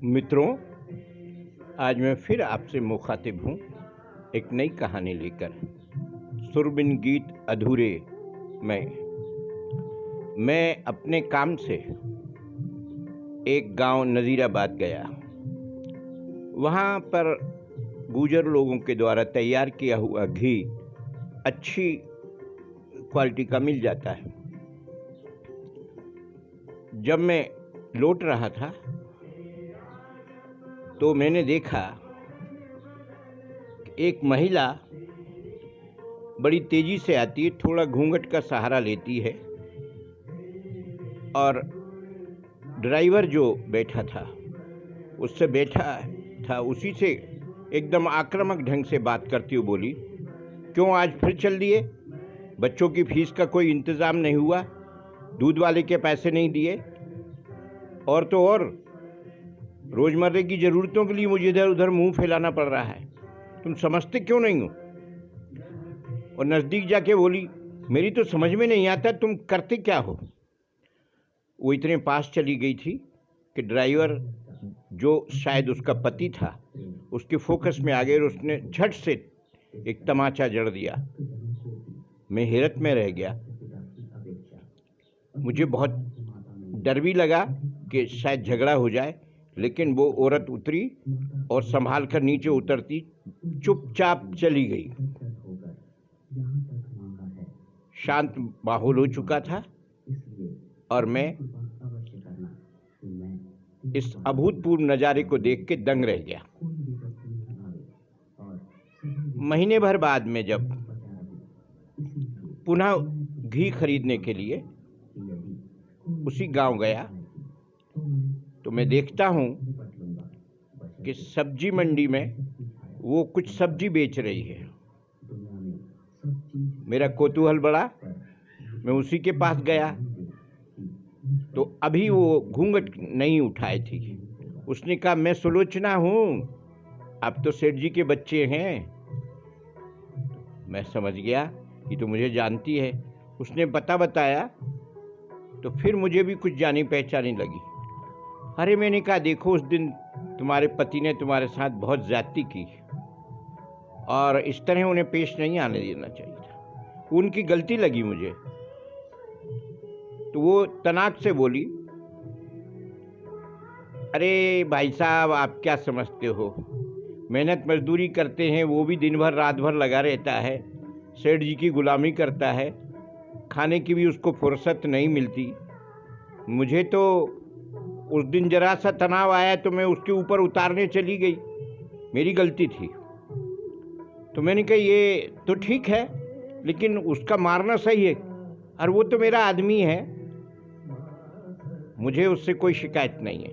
मित्रों, आज मैं फिर आपसे मुखातिब हूँ एक नई कहानी लेकर। सुरबिन गीत अधूरे मैं अपने काम से एक गांव नज़ीराबाद गया। वहाँ पर गुजर लोगों के द्वारा तैयार किया हुआ घी अच्छी क्वालिटी का मिल जाता है। जब मैं लौट रहा था तो मैंने देखा कि एक महिला बड़ी तेजी से आती है, थोड़ा घूंघट का सहारा लेती है और ड्राइवर जो बैठा था उससे बैठा था उसी से एकदम आक्रामक ढंग से बात करती हुई बोली, क्यों आज फिर चल दिए? बच्चों की फीस का कोई इंतज़ाम नहीं हुआ? दूध वाले के पैसे नहीं दिए? और तो और रोज़मर्रे की ज़रूरतों के लिए मुझे इधर उधर मुंह फैलाना पड़ रहा है। तुम समझते क्यों नहीं हो? और नज़दीक जाके बोली, मेरी तो समझ में नहीं आता तुम करते क्या हो। वो इतने पास चली गई थी कि ड्राइवर जो शायद उसका पति था उसके फोकस में आ गए और उसने झट से एक तमाचा जड़ दिया। मैं हैरत में रह गया। मुझे बहुत डर भी लगा कि शायद झगड़ा हो जाए, लेकिन वो औरत उतरी और संभाल कर नीचे उतरती चुपचाप चली गई। शांत माहौल हो चुका था और मैं इस अभूतपूर्व नज़ारे को देख के दंग रह गया। महीने भर बाद में जब पुनः घी खरीदने के लिए उसी गांव गया तो मैं देखता हूँ कि सब्जी मंडी में वो कुछ सब्जी बेच रही है। मेरा कौतूहल बढ़ा, मैं उसी के पास गया तो अभी वो घूंघट नहीं उठाई थी। उसने कहा, मैं सुलोचना हूँ, आप तो सेठ जी के बच्चे हैं। मैं समझ गया कि तो मुझे जानती है। उसने बताया तो फिर मुझे भी कुछ जानी पहचानी लगी। अरे मैंने कहा, देखो उस दिन तुम्हारे पति ने तुम्हारे साथ बहुत ज्यादती की और इस तरह उन्हें पेश नहीं आने देना चाहिए था। उनकी गलती लगी मुझे। तो वो तनाक से बोली, अरे भाई साहब, आप क्या समझते हो, मेहनत मजदूरी करते हैं, वो भी दिन भर रात भर लगा रहता है, सेठ जी की गुलामी करता है, खाने की भी उसको फुर्सत नहीं मिलती। मुझे तो उस दिन जरा सा तनाव आया तो मैं उसके ऊपर उतारने चली गई, मेरी गलती थी। तो मैंने कहा, ये तो ठीक है लेकिन उसका मारना सही है, और वो तो मेरा आदमी है, मुझे उससे कोई शिकायत नहीं है।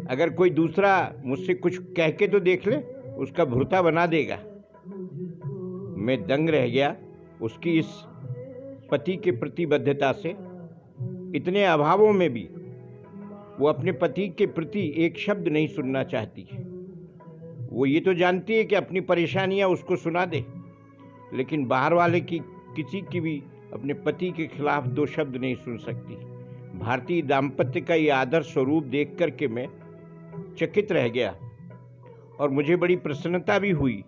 अगर कोई दूसरा मुझसे कुछ कह के तो देख ले, उसका भुर्ता बना देगा। मैं दंग रह गया उसकी इस पति के प्रतिबद्धता से। इतने अभावों में भी वो अपने पति के प्रति एक शब्द नहीं सुनना चाहती। वो ये तो जानती है कि अपनी परेशानियां उसको सुना दे, लेकिन बाहर वाले की किसी की भी अपने पति के खिलाफ दो शब्द नहीं सुन सकती। भारतीय दाम्पत्य का ये आदर्श स्वरूप देख करके मैं चकित रह गया और मुझे बड़ी प्रसन्नता भी हुई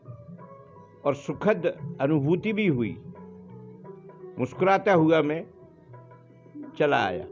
और सुखद अनुभूति भी हुई। मुस्कुराता हुआ मैं चला आया।